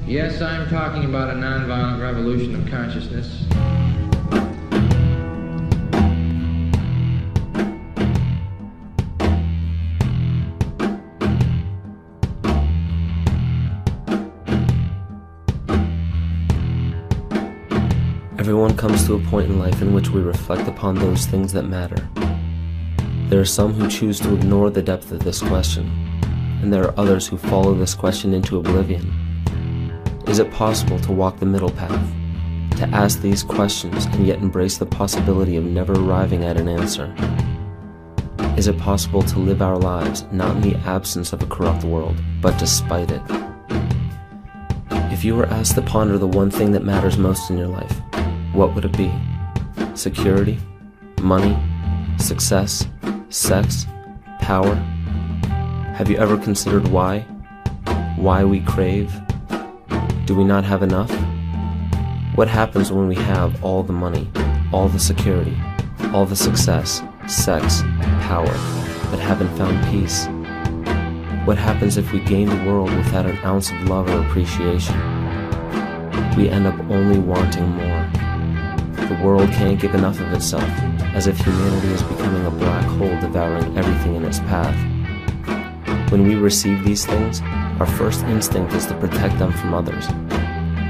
Yes, I'm talking about a nonviolent revolution of consciousness. Everyone comes to a point in life in which we reflect upon those things that matter. There are some who choose to ignore the depth of this question, and there are others who follow this question into oblivion. Is it possible to walk the middle path, to ask these questions and yet embrace the possibility of never arriving at an answer? Is it possible to live our lives not in the absence of a corrupt world, but despite it? If you were asked to ponder the one thing that matters most in your life, what would it be? Security? Money? Success? Sex? Power? Have you ever considered why? Why we crave? Do we not have enough? What happens when we have all the money, all the security, all the success, sex, power, but haven't found peace? What happens if we gain the world without an ounce of love or appreciation? We end up only wanting more. The world can't give enough of itself, as if humanity is becoming a black hole devouring everything in its path. When we receive these things, our first instinct is to protect them from others.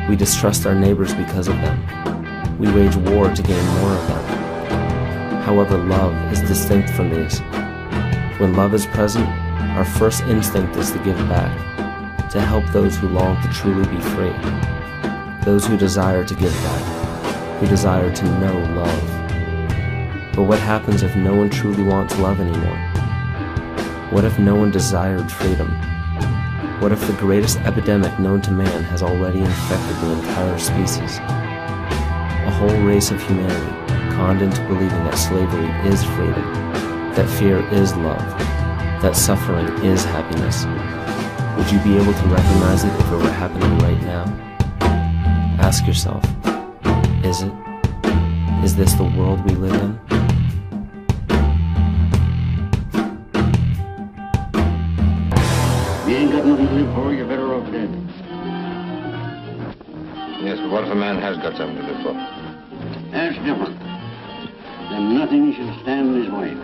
We distrust our neighbors because of them. We wage war to gain more of them. However, love is distinct from these. When love is present, our first instinct is to give back, to help those who long to truly be free, those who desire to give back, who desire to know love. But what happens if no one truly wants love anymore? What if no one desired freedom? What if the greatest epidemic known to man has already infected the entire species? A whole race of humanity conned into believing that slavery is freedom, that fear is love, that suffering is happiness. Would you be able to recognize it if it were happening right now? Ask yourself, is it? Is this the world we live in? You ain't got nothing to live for, you're better off dead. Yes, but what if a man has got something to live for? That's different. Then nothing should stand in his way.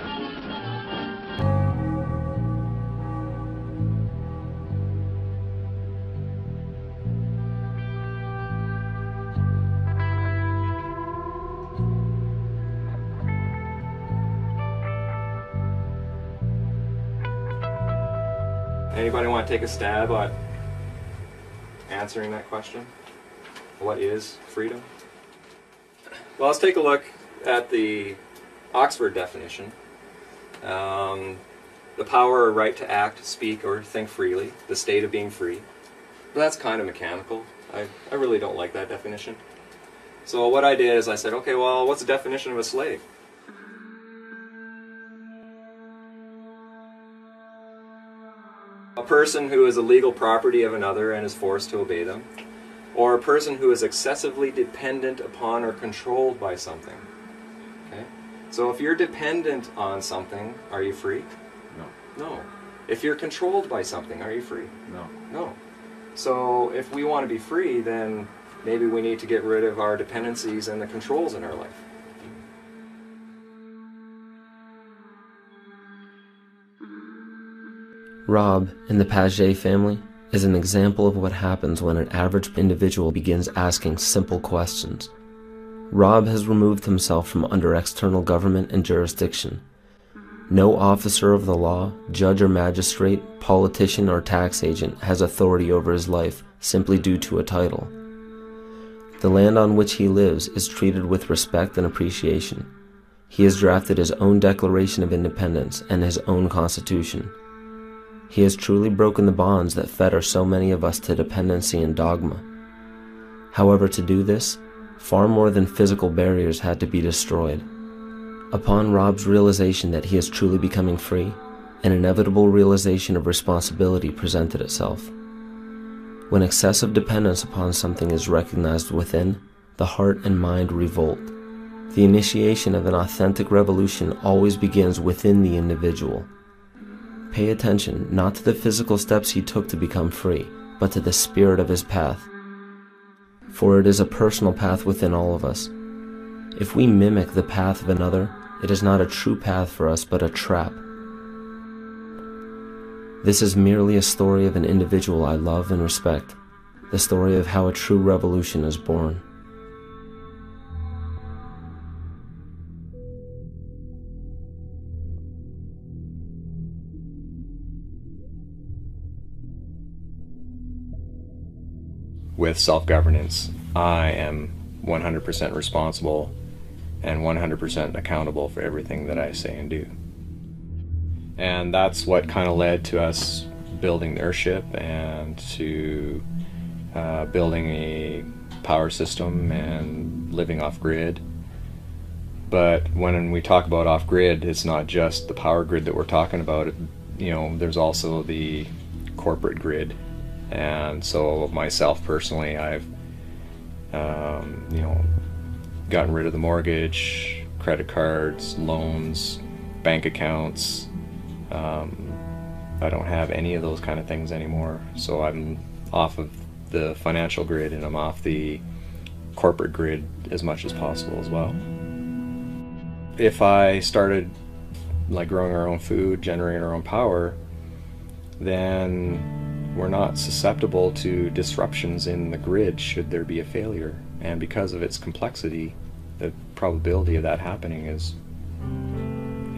Anybody want to take a stab at answering that question? What is freedom? Well, let's take a look at the Oxford definition. The power or right to act, speak, or think freely, the state of being free. But that's kind of mechanical. I really don't like that definition. So what I did is I said, okay, well, what's the definition of a slave? A person who is a legal property of another and is forced to obey them, or a person who is excessively dependent upon or controlled by something. Okay? So if you're dependent on something, are you free? No. No. If you're controlled by something, are you free? No. No. So if we want to be free, then maybe we need to get rid of our dependencies and the controls in our life. Rob, in the Paget family, is an example of what happens when an average individual begins asking simple questions. Rob has removed himself from under external government and jurisdiction. No officer of the law, judge or magistrate, politician or tax agent has authority over his life simply due to a title. The land on which he lives is treated with respect and appreciation. He has drafted his own Declaration of Independence and his own Constitution. He has truly broken the bonds that fetter so many of us to dependency and dogma. However, to do this, far more than physical barriers had to be destroyed. Upon Rob's realization that he is truly becoming free, an inevitable realization of responsibility presented itself. When excessive dependence upon something is recognized within, the heart and mind revolt. The initiation of an authentic revolution always begins within the individual. Pay attention not to the physical steps he took to become free, but to the spirit of his path. for it is a personal path within all of us. If we mimic the path of another, it is not a true path for us, but a trap. This is merely a story of an individual I love and respect, the story of how a true revolution is born. With self-governance, I am 100% responsible and 100% accountable for everything that I say and do. And that's what kind of led to us building the Earthship and to building a power system and living off-grid. But when we talk about off-grid, it's not just the power grid that we're talking about. There's also the corporate grid. And so myself personally, I've gotten rid of the mortgage, credit cards, loans, bank accounts. I don't have any of those kind of things anymore. So I'm off of the financial grid and I'm off the corporate grid as much as possible as well. If I started like growing our own food, generating our own power, then we're not susceptible to disruptions in the grid should there be a failure. And because of its complexity, the probability of that happening is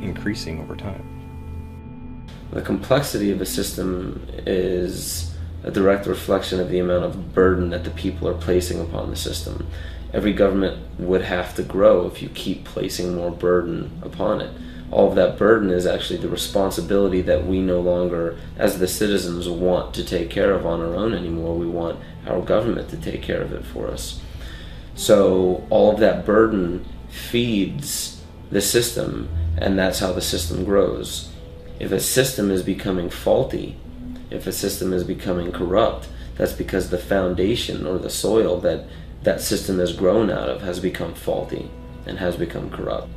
increasing over time. The complexity of a system is a direct reflection of the amount of burden that the people are placing upon the system. Every government would have to grow if you keep placing more burden upon it. All of that burden is actually the responsibility that we no longer, as the citizens, want to take care of on our own anymore. We want our government to take care of it for us. So all of that burden feeds the system, and that's how the system grows. If a system is becoming faulty, if a system is becoming corrupt, that's because the foundation or the soil that that system has grown out of has become faulty and has become corrupt.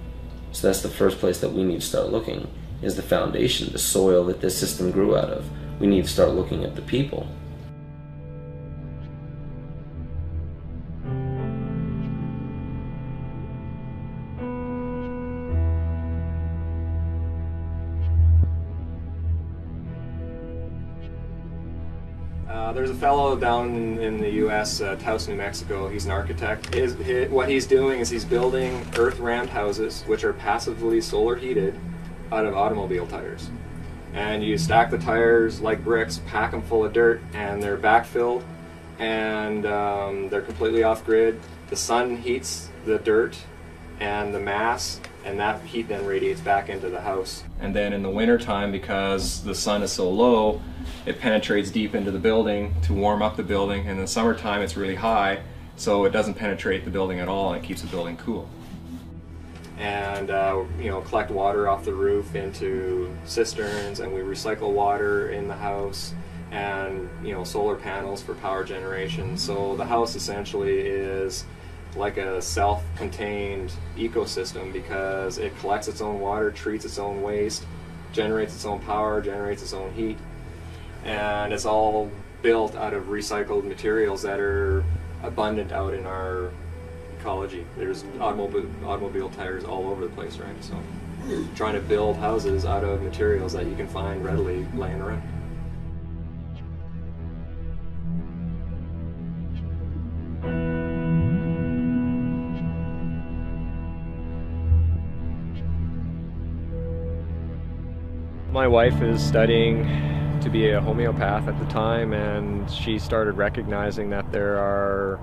So that's the first place that we need to start looking, is the foundation, the soil that this system grew out of. We need to start looking at the people. There's a fellow down in the U.S., Taos, New Mexico. He's an architect. What he's doing is he's building earth-rammed houses, which are passively solar heated, out of automobile tires. And you stack the tires like bricks, pack them full of dirt, and they're backfilled, and they're completely off-grid. The sun heats the dirt and the mass, and that heat then radiates back into the house. And then in the wintertime, because the sun is so low, it penetrates deep into the building to warm up the building. And in the summertime, it's really high, so it doesn't penetrate the building at all, and it keeps the building cool. And collect water off the roof into cisterns, and we recycle water in the house, and solar panels for power generation. So the house essentially is like a self-contained ecosystem, because it collects its own water, treats its own waste, generates its own power, generates its own heat, and it's all built out of recycled materials that are abundant out in our ecology. There's automobile tires all over the place, right? So we're trying to build houses out of materials that you can find readily laying around. My wife is studying to be a homeopath at the time, and she started recognizing that there are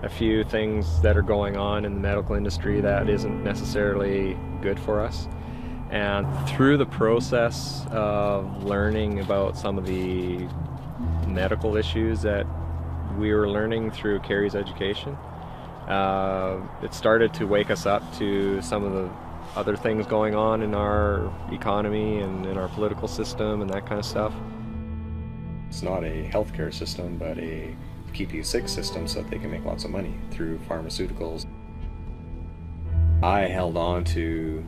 a few things that are going on in the medical industry that isn't necessarily good for us. And through the process of learning about some of the medical issues that we were learning through Carrie's education, it started to wake us up to some of the other things going on in our economy and in our political system and that kind of stuff. It's not a healthcare system, but a keep you sick system so that they can make lots of money through pharmaceuticals. I held on to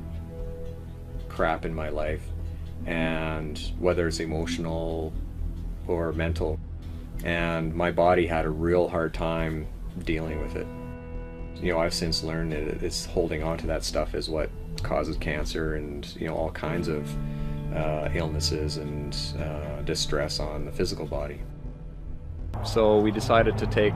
crap in my life, and whether it's emotional or mental, and my body had a real hard time dealing with it. You know, I've since learned that it's holding on to that stuff is what causes cancer and, you know, all kinds of illnesses and distress on the physical body. So we decided to take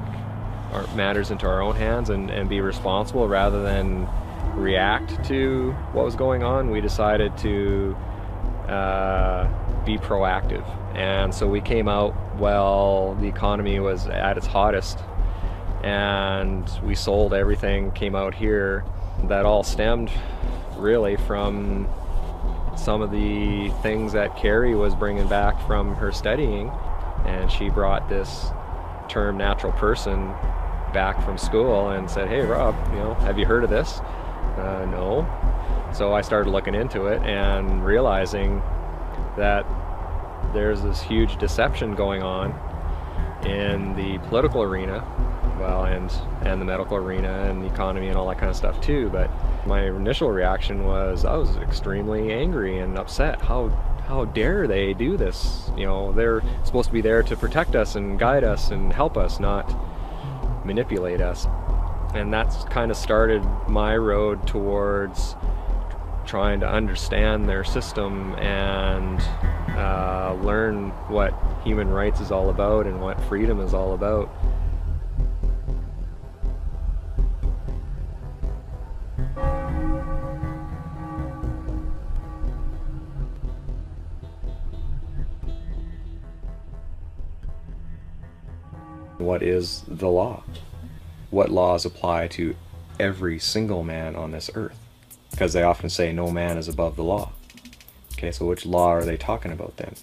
our matters into our own hands and be responsible rather than react to what was going on. We decided to be proactive, and so we came out while the economy was at its hottest, and we sold everything, came out here. That all stemmed really from some of the things that Carrie was bringing back from her studying, and she brought this term natural person back from school and said, "Hey Rob, you know, have you heard of this?" No. So I started looking into it and realizing that there's this huge deception going on in the political arena, well, and the medical arena and the economy and all that kind of stuff too. But my initial reaction was I was extremely angry and upset. How dare they do this? You know, they're supposed to be there to protect us and guide us and help us, not manipulate us. And that's kind of started my road towards trying to understand their system and learn what human rights is all about and what freedom is all about. What is the law? What laws apply to every single man on this earth? Because they often say no man is above the law. Okay, so which law are they talking about then?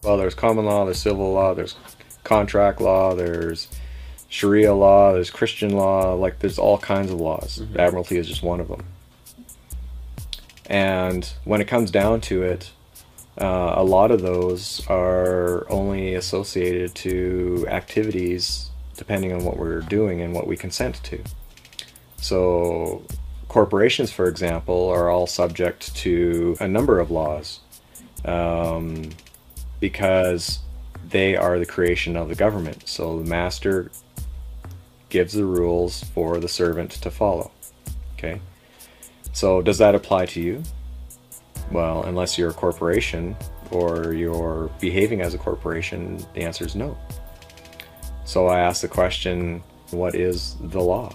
Well, there's common law, there's civil law, there's contract law, there's Sharia law, there's Christian law, like there's all kinds of laws. Mm-hmm. Admiralty is just one of them. And when it comes down to it, a lot of those are only associated to activities depending on what we're doing and what we consent to. So corporations, for example, are all subject to a number of laws because they are the creation of the government. So the master gives the rules for the servant to follow. Okay, so does that apply to you? Well, unless you're a corporation or you're behaving as a corporation, the answer is no. So I asked the question, what is the law?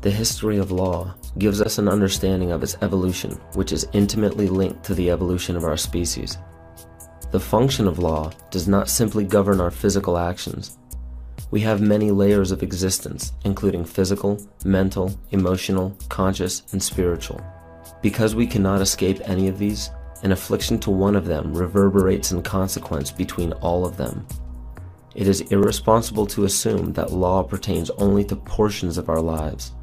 The history of law gives us an understanding of its evolution, which is intimately linked to the evolution of our species. The function of law does not simply govern our physical actions. We have many layers of existence, including physical, mental, emotional, conscious, and spiritual. Because we cannot escape any of these, an affliction to one of them reverberates in consequence between all of them. It is irresponsible to assume that law pertains only to portions of our lives.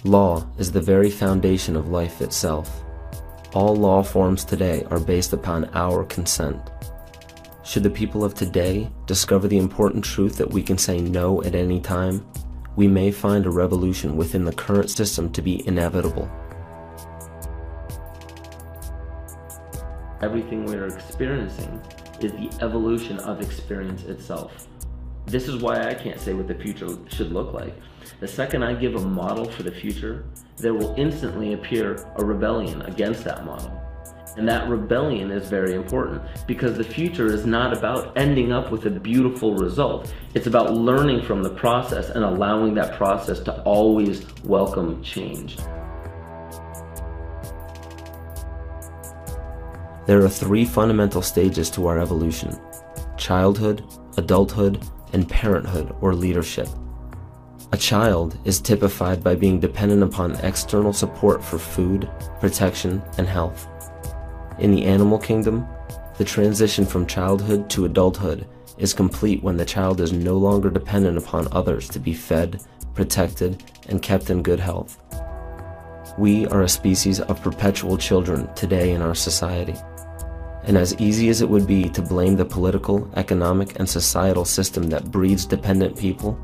Law is the very foundation of life itself. All law forms today are based upon our consent. Should the people of today discover the important truth that we can say no at any time, we may find a revolution within the current system to be inevitable. Everything we are experiencing is the evolution of experience itself. This is why I can't say what the future should look like. The second I give a model for the future, there will instantly appear a rebellion against that model. And that rebellion is very important because the future is not about ending up with a beautiful result. It's about learning from the process and allowing that process to always welcome change. There are three fundamental stages to our evolution: childhood, adulthood, and parenthood or leadership. A child is typified by being dependent upon external support for food, protection, and health. In the animal kingdom, the transition from childhood to adulthood is complete when the child is no longer dependent upon others to be fed, protected, and kept in good health. We are a species of perpetual children today in our society. And as easy as it would be to blame the political, economic, and societal system that breeds dependent people,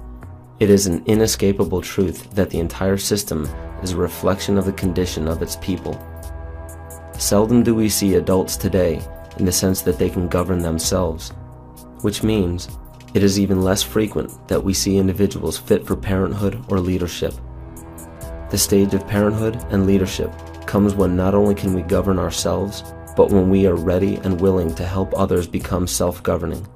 it is an inescapable truth that the entire system is a reflection of the condition of its people. Seldom do we see adults today in the sense that they can govern themselves, which means It is even less frequent that we see individuals fit for parenthood or leadership. The stage of parenthood and leadership comes when not only can we govern ourselves, but when we are ready and willing to help others become self-governing.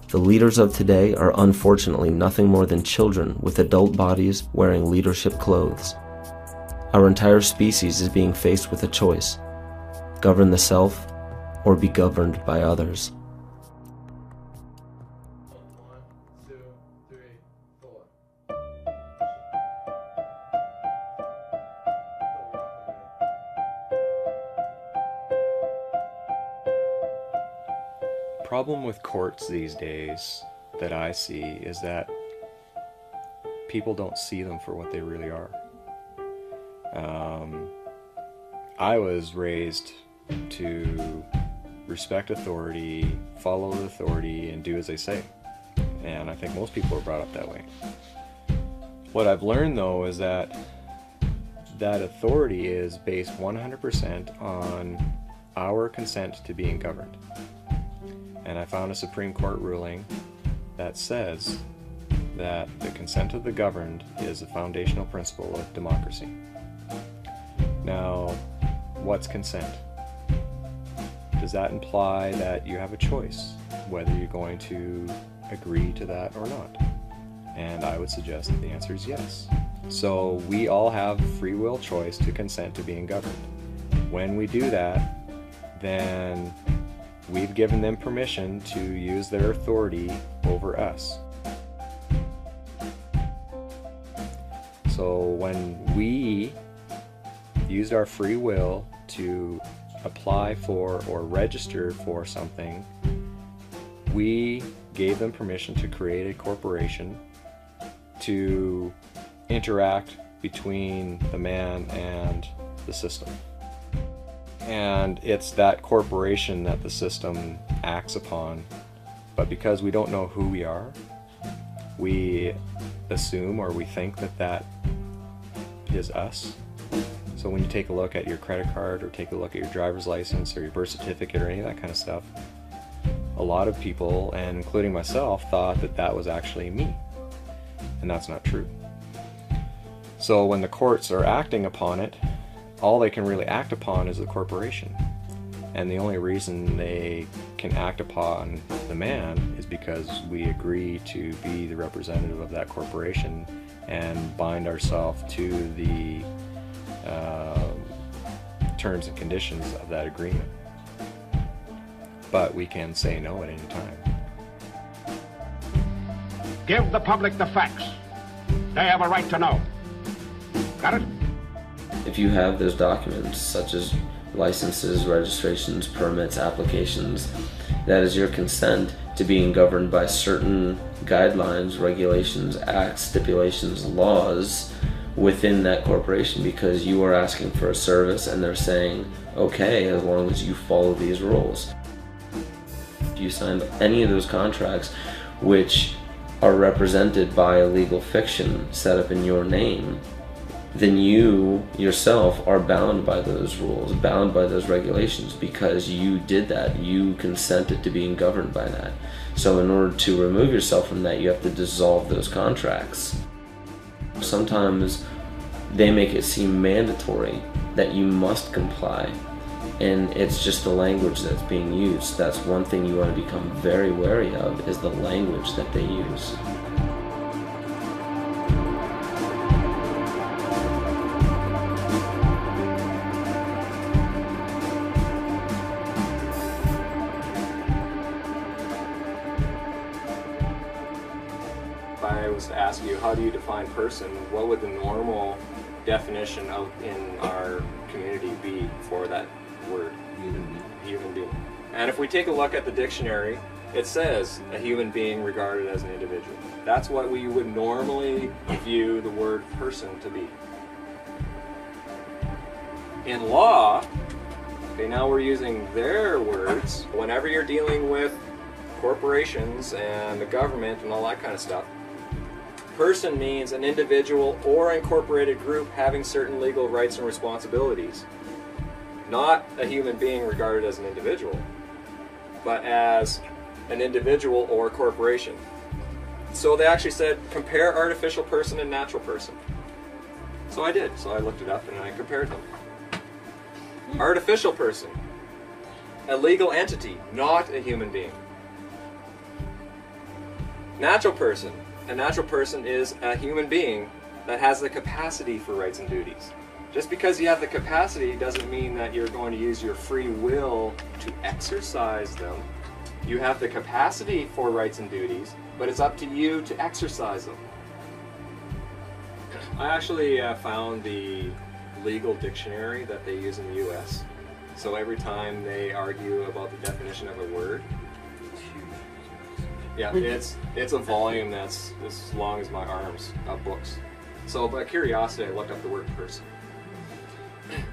The leaders of today are unfortunately nothing more than children with adult bodies wearing leadership clothes. Our entire species is being faced with a choice: govern the self or be governed by others. 1, 2, 3, 4. Problem with courts these days that I see is that people don't see them for what they really are. I was raised to respect authority, follow the authority, and do as they say. And I think most people are brought up that way. What I've learned though is that authority is based 100% on our consent to being governed. And I found a Supreme Court ruling that says that the consent of the governed is a foundational principle of democracy. Now, what's consent? Does that imply that you have a choice whether you're going to agree to that or not? And I would suggest that the answer is yes. So we all have free will choice to consent to being governed. When we do that, then we've given them permission to use their authority over us. So when we used our free will to apply for or register for something, we gave them permission to create a corporation to interact between the man and the system. And it's that corporation that the system acts upon. But because we don't know who we are, we assume or we think that that is us. So when you take a look at your credit card or take a look at your driver's license or your birth certificate or any of that kind of stuff, a lot of people, and including myself, thought that that was actually me. And that's not true. So when the courts are acting upon it, all they can really act upon is the corporation. And the only reason they can act upon the man is because we agree to be the representative of that corporation and bind ourselves to the terms and conditions of that agreement. But we can say no at any time. Give the public the facts. They have a right to know. Got it? If you have those documents, such as licenses, registrations, permits, applications, that is your consent to being governed by certain guidelines, regulations, acts, stipulations, laws within that corporation, because you are asking for a service and they're saying, okay, as long as you follow these rules. If you signed any of those contracts which are represented by a legal fiction set up in your name, then you yourself are bound by those rules, bound by those regulations, because you did that. You consented to being governed by that. So in order to remove yourself from that, you have to dissolve those contracts. Sometimes they make it seem mandatory that you must comply, and it's just the language that's being used. That's one thing you want to become very wary of, is the language that they use. If I was to ask you, how do you define person, what would the normal definition of in our community be for that word? Human being. And if we take a look at the dictionary, it says a human being regarded as an individual. That's what we would normally view the word person to be. In law, okay, now we're using their words. Whenever you're dealing with corporations and the government and all that kind of stuff, person means an individual or incorporated group having certain legal rights and responsibilities. Not a human being regarded as an individual, but as an individual or a corporation. So they actually said, compare artificial person and natural person. So I did. So I looked it up and I compared them. Artificial person, a legal entity, not a human being. Natural person, a natural person is a human being that has the capacity for rights and duties. Just because you have the capacity doesn't mean that you're going to use your free will to exercise them. You have the capacity for rights and duties, but it's up to you to exercise them. I actually found the legal dictionary that they use in the US. So every time they argue about the definition of a word, yeah, it's a volume that's as long as my arms of books. So by curiosity, I looked up the word person.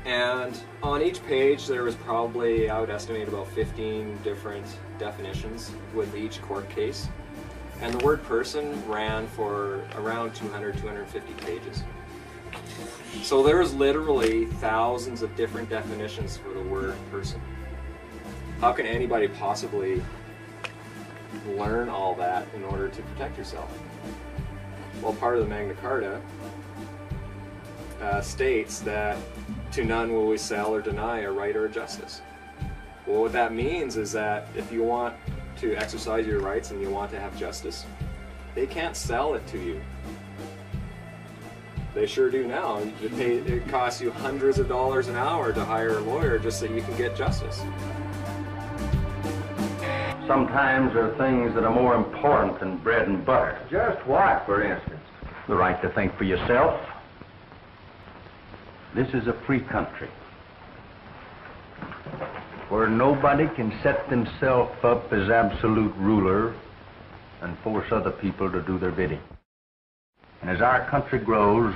And on each page there was probably, I would estimate, about 15 different definitions with each court case. And the word person ran for around 200, 250 pages. So there was literally thousands of different definitions for the word person. How can anybody possibly learn all that in order to protect yourself? Well, part of the Magna Carta states that to none will we sell or deny a right or a justice. Well, what that means is that if you want to exercise your rights and you want to have justice, they can't sell it to you. They sure do now. It costs you hundreds of dollars an hour to hire a lawyer just so you can get justice. Sometimes there are things that are more important than bread and butter. Just what, for instance? The right to think for yourself. This is a free country where nobody can set themselves up as absolute ruler and force other people to do their bidding. And as our country grows,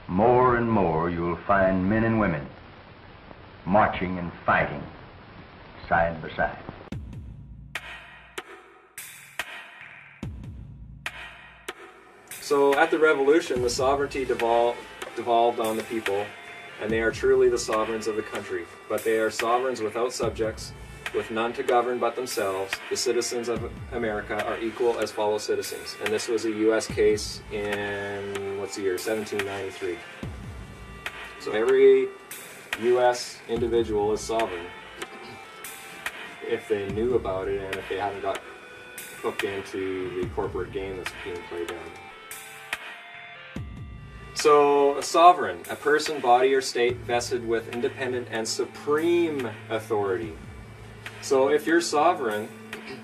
more and more you'll find men and women marching and fighting side by side. So at the Revolution, the sovereignty devolved on the people, and they are truly the sovereigns of the country. But they are sovereigns without subjects, with none to govern but themselves. The citizens of America are equal as fellow citizens. And this was a U.S. case in, what's the year, 1793. So every U.S. individual is sovereign if they knew about it and if they hadn't got hooked into the corporate game that's being played down. So, a sovereign, a person, body, or state vested with independent and supreme authority. So, if you're sovereign,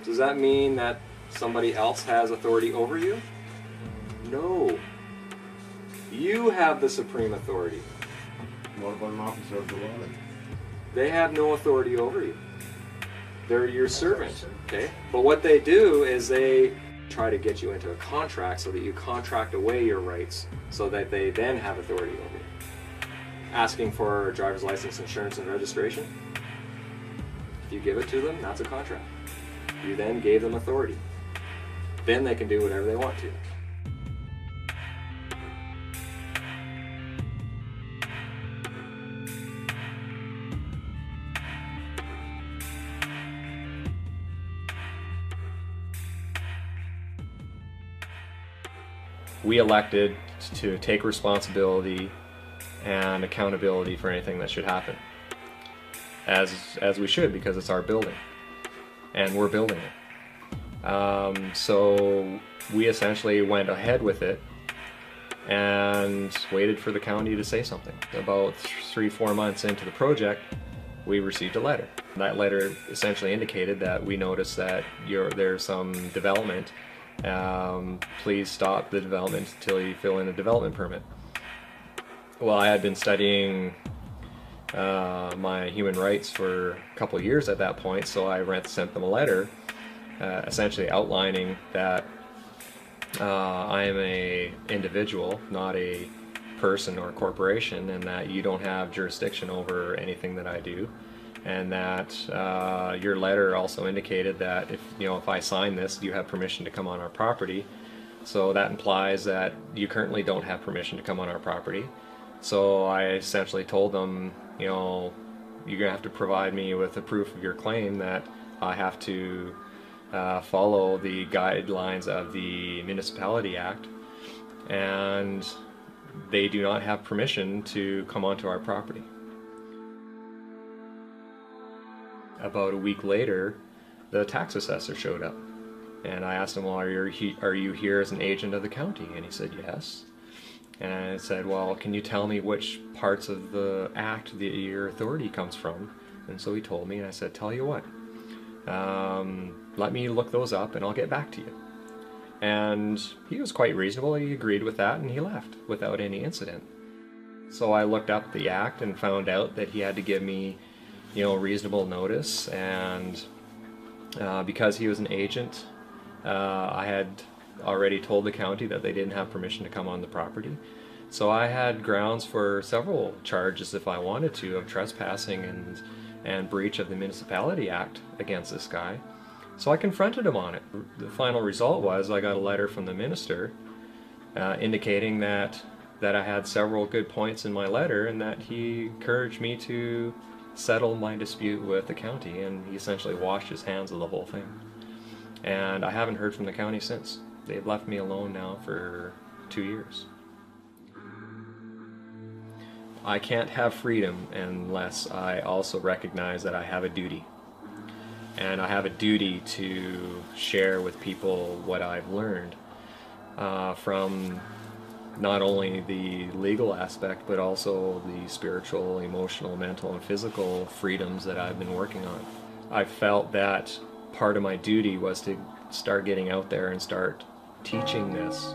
does that mean that somebody else has authority over you? No. You have the supreme authority. What about an officer of the law? They have no authority over you. They're your servant, okay? But what they do is they try to get you into a contract so that you contract away your rights so that they then have authority over you. Asking for a driver's license, insurance, and registration. If you give it to them, that's a contract. You then gave them authority. Then they can do whatever they want to. We elected to take responsibility and accountability for anything that should happen, as we should, because it's our building and we're building it. So we essentially went ahead with it and waited for the county to say something. About 3-4 months into the project, we received a letter. That letter essentially indicated that we noticed that there's some development. Please stop the development until you fill in a development permit. Well, I had been studying my human rights for a couple of years at that point, so I sent them a letter essentially outlining that I am an individual, not a person or a corporation, and that you don't have jurisdiction over anything that I do. And that your letter also indicated that if I sign this, you have permission to come on our property. So that implies that you currently don't have permission to come on our property. So I essentially told them, you're gonna have to provide me with a proof of your claim that I have to follow the guidelines of the Municipality Act, and they do not have permission to come onto our property. About a week later, the tax assessor showed up, and I asked him, well, are you here as an agent of the county? And he said, yes. And I said, well, can you tell me which parts of the act that your authority comes from? And so he told me, and I said, tell you what, let me look those up and I'll get back to you. And he was quite reasonable. He agreed with that, and he left without any incident. So I looked up the act and found out that he had to give me, reasonable notice, and because he was an agent, I had already told the county that they didn't have permission to come on the property. So I had grounds for several charges, if I wanted to, of trespassing and breach of the Municipality Act against this guy. So I confronted him on it. The final result was I got a letter from the minister indicating that I had several good points in my letter, and that he encouraged me to settle my dispute with the county, and he essentially washed his hands of the whole thing. And I haven't heard from the county since. They've left me alone now for 2 years. I can't have freedom unless I also recognize that I have a duty. And I have a duty to share with people what I've learned from not only the legal aspect, but also the spiritual, emotional, mental, and physical freedoms that I've been working on. I felt that part of my duty was to start getting out there and start teaching this.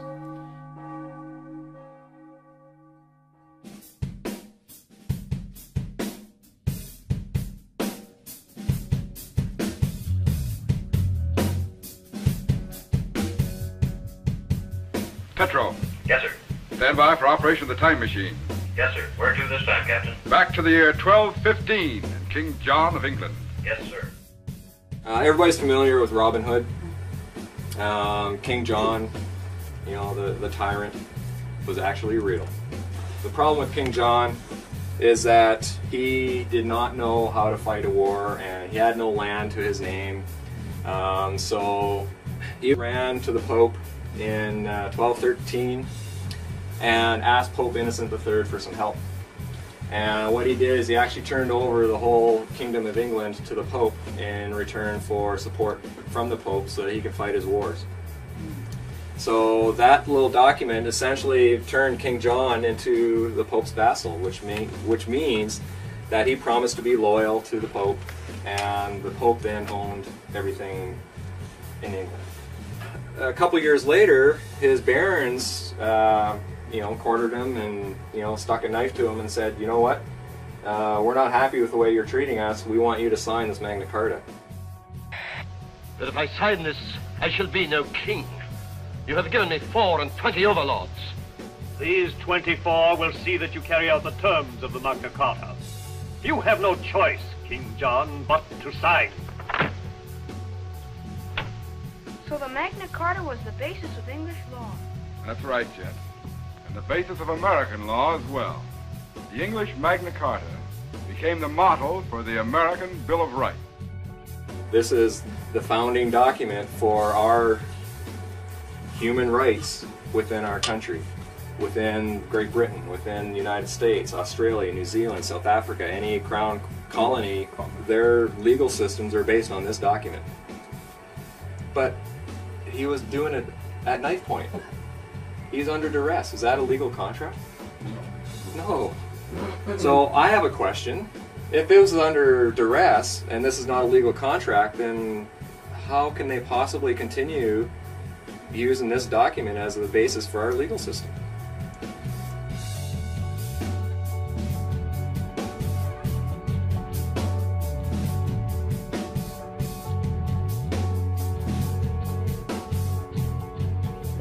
Petro. Yes, sir. Stand by for operation of the time machine. Yes, sir. Where to this time, Captain? Back to the year 1215 and King John of England. Yes, sir. Everybody's familiar with Robin Hood. King John, the tyrant, was actually real. The problem with King John is that he did not know how to fight a war, and he had no land to his name. So he ran to the Pope in 1213 and asked Pope Innocent III for some help. And what he did is he actually turned over the whole Kingdom of England to the Pope in return for support from the Pope so that he could fight his wars. So that little document essentially turned King John into the Pope's vassal, which means that he promised to be loyal to the Pope, and the Pope then owned everything in England. A couple years later, his barons cornered him and stuck a knife to him and said, you know what, we're not happy with the way you're treating us, we want you to sign this Magna Carta. That if I sign this, I shall be no king. You have given me 24 overlords. These 24 will see that you carry out the terms of the Magna Carta. You have no choice, King John, but to sign. So the Magna Carta was the basis of English law. That's right, Jet. And the basis of American law as well. The English Magna Carta became the model for the American Bill of Rights. This is the founding document for our human rights within our country, within Great Britain, within the United States, Australia, New Zealand, South Africa, any crown colony. Their legal systems are based on this document. But he was doing it at knife point. He's under duress. Is that a legal contract? No. So I have a question. If it was under duress and this is not a legal contract, then how can they possibly continue using this document as the basis for our legal system?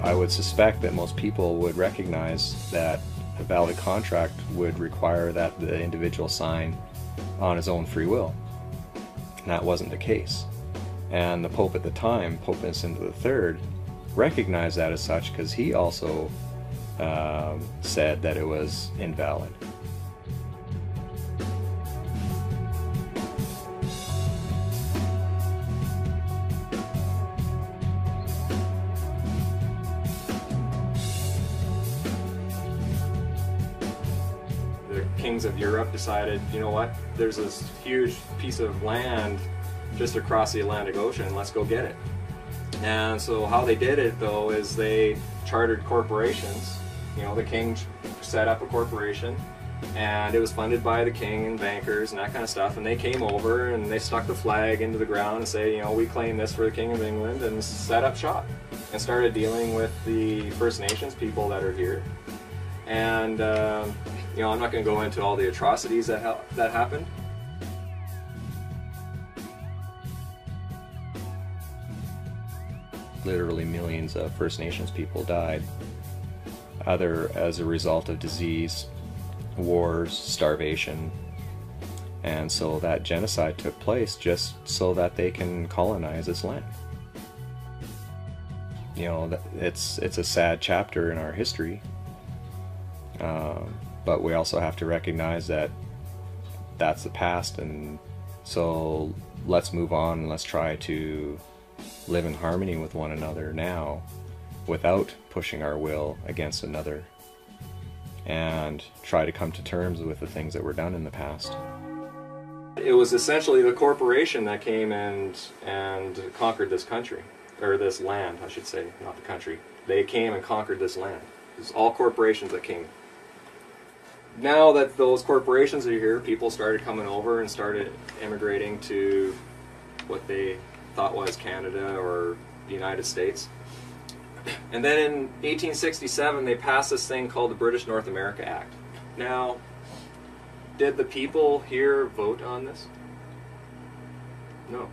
I would suspect that most people would recognize that a valid contract would require that the individual sign on his own free will. And that wasn't the case. And the Pope at the time, Pope Innocent III, recognized that as such because he also said that it was invalid. kings of Europe decided, you know what, there's this huge piece of land just across the Atlantic Ocean, let's go get it. And so how they did it, though, is they chartered corporations. You know, the king set up a corporation, and it was funded by the king and bankers and that kind of stuff, and they came over and they stuck the flag into the ground and say, you know, we claim this for the King of England, and set up shop and started dealing with the First Nations people that are here. And you know, I'm not going to go into all the atrocities that happened. Literally millions of First Nations people died, either as a result of disease, wars, starvation, and so that genocide took place just so that they can colonize this land. You know, it's a sad chapter in our history, but we also have to recognize that that's the past, and so let's move on and let's try to live in harmony with one another now without pushing our will against another, and try to come to terms with the things that were done in the past. It was essentially the corporation that came and conquered this country, or this land, I should say, not the country. They came and conquered this land. It was all corporations that came. Now that those corporations are here, people started coming over and started immigrating to what they thought was Canada or the United States. And then in 1867 they passed this thing called the British North America Act. Now, did the people here vote on this? No.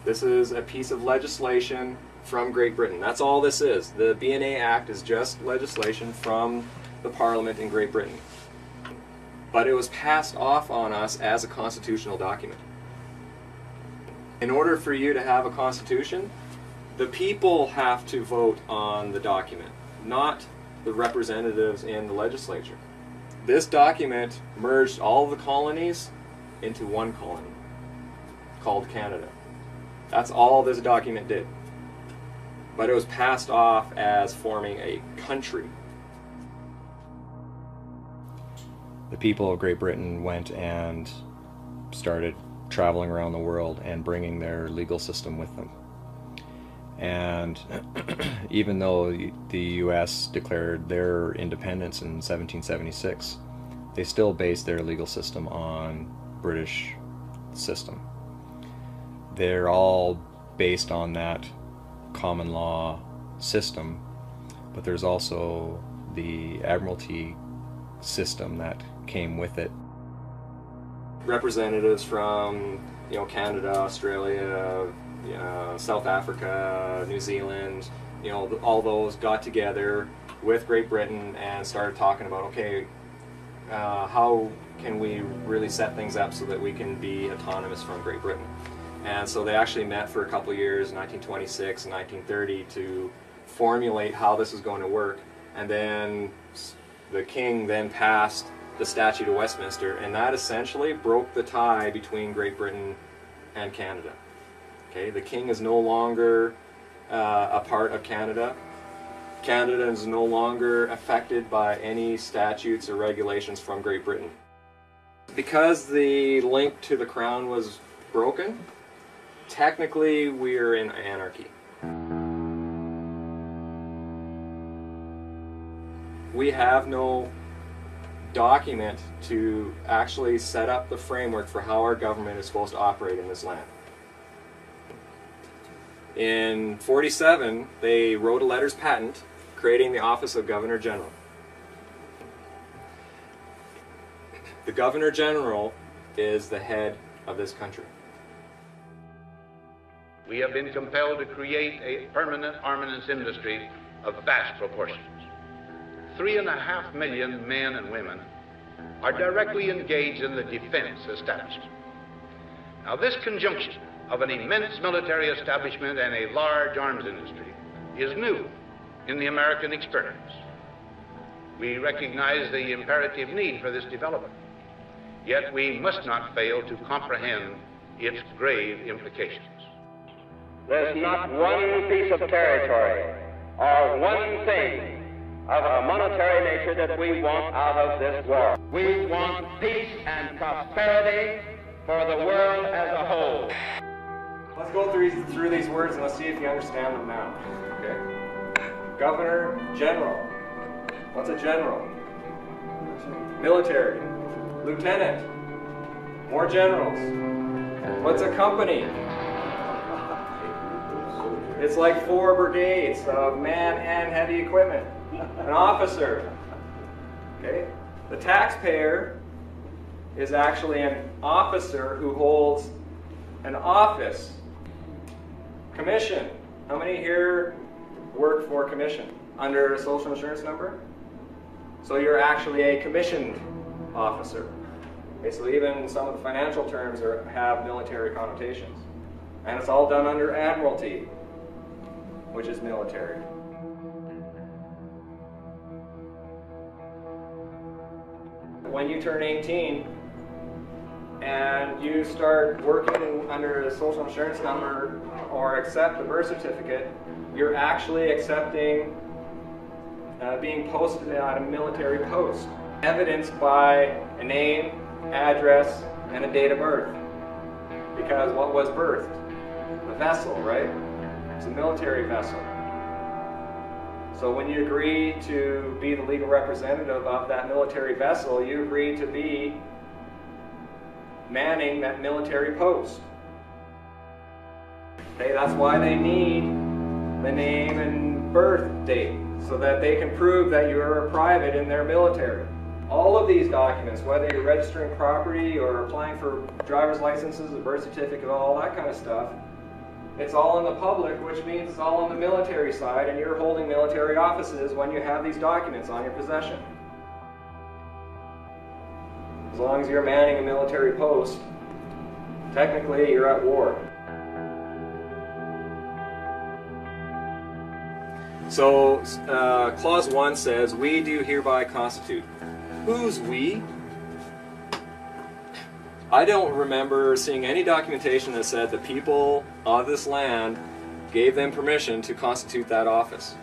This is a piece of legislation from Great Britain. That's all this is. The BNA Act is just legislation from the Parliament in Great Britain. But it was passed off on us as a constitutional document. In order for you to have a constitution, the people have to vote on the document, not the representatives in the legislature. This document merged all the colonies into one colony called Canada. That's all this document did. But it was passed off as forming a country. The people of Great Britain went and started traveling around the world and bringing their legal system with them. And even though the US declared their independence in 1776, they still based their legal system on British system. They're all based on that common law system, but there's also the Admiralty system that came with it. Representatives from, you know, Canada, Australia, South Africa, New Zealand, you know, all those got together with Great Britain and started talking about, okay, how can we really set things up so that we can be autonomous from Great Britain? And so they actually met for a couple of years, 1926 and 1930, to formulate how this was going to work. And then the king then passed the Statute of Westminster, and that essentially broke the tie between Great Britain and Canada. Okay, the king is no longer a part of Canada. Canada is no longer affected by any statutes or regulations from Great Britain. Because the link to the crown was broken, technically we are in anarchy. We have no document to actually set up the framework for how our government is supposed to operate in this land. In 1947, they wrote a letters patent creating the office of Governor General. The Governor General is the head of this country. We have been compelled to create a permanent armaments industry of vast proportions. 3.5 million men and women are directly engaged in the defense establishment. Now, this conjunction of an immense military establishment and a large arms industry is new in the American experience. We recognize the imperative need for this development, yet we must not fail to comprehend its grave implications. There's not one piece of territory or one thing of a monetary nature that we want out of this war. We want peace and prosperity for the world as a whole. Let's go through these words and let's see if you understand them now. Okay. Governor General. What's a general? Military. Lieutenant. More generals. What's a company? It's like 4 brigades of man and heavy equipment. An officer. Okay? The taxpayer is actually an officer who holds an office. Commission. How many here work for commission under a social insurance number? So you're actually a commissioned officer. Okay, so even some of the financial terms have military connotations. And it's all done under admiralty, which is military. When you turn 18 and you start working under a social insurance number or accept a birth certificate, you're actually accepting being posted at a military post, evidenced by a name, address, and a date of birth. Because what was birthed? The vessel, right? It's a military vessel. So when you agree to be the legal representative of that military vessel, you agree to be manning that military post. Okay, that's why they need the name and birth date, so that they can prove that you're a private in their military. All of these documents, whether you're registering property or applying for driver's licenses, a birth certificate, all that kind of stuff, it's all in the public, which means it's all on the military side, and you're holding military offices when you have these documents on your possession. As long as you're manning a military post, technically you're at war. So, Clause 1 says, "We do hereby constitute." Who's we? I don't remember seeing any documentation that said the people of this land gave them permission to constitute that office.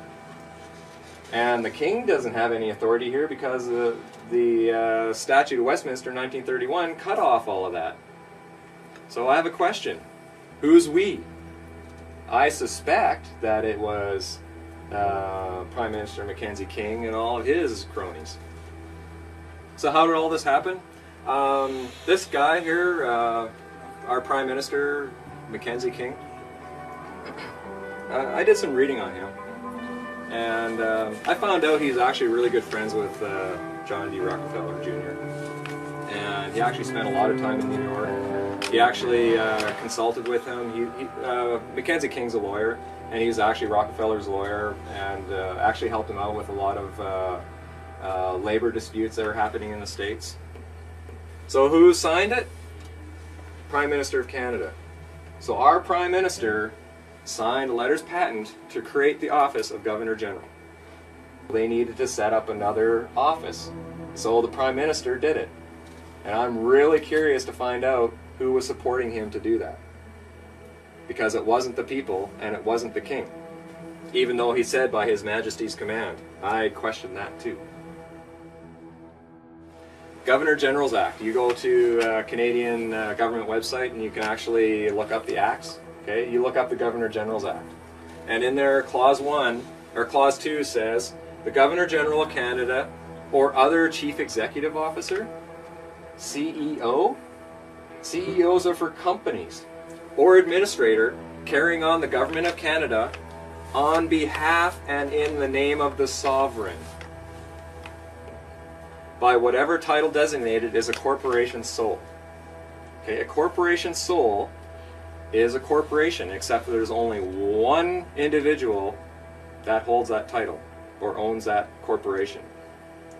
And the king doesn't have any authority here because the Statute of Westminster in 1931 cut off all of that. So I have a question. Who's we? I suspect that it was Prime Minister Mackenzie King and all of his cronies. So how did all this happen? This guy here, our Prime Minister, Mackenzie King, I did some reading on him. And I found out he's actually really good friends with John D. Rockefeller Jr. And he actually spent a lot of time in New York. He actually consulted with him. Mackenzie King's a lawyer, and he was actually Rockefeller's lawyer, and actually helped him out with a lot of labor disputes that were happening in the States. So who signed it? Prime Minister of Canada. So our Prime Minister signed letters patent to create the office of Governor General. They needed to set up another office, so the Prime Minister did it. And I'm really curious to find out who was supporting him to do that. Because it wasn't the people, and it wasn't the king. Even though he said by His Majesty's command. I question that too. Governor General's Act. You go to Canadian government website and you can actually look up the acts. Okay, you look up the Governor General's Act. And in there, Clause 1, or Clause 2 says, the Governor General of Canada or other Chief Executive Officer, CEO. CEOs are for companies. Or administrator carrying on the Government of Canada on behalf and in the name of the sovereign, by whatever title designated is a corporation sole. Okay, a corporation sole is a corporation, except that there's only one individual that holds that title or owns that corporation.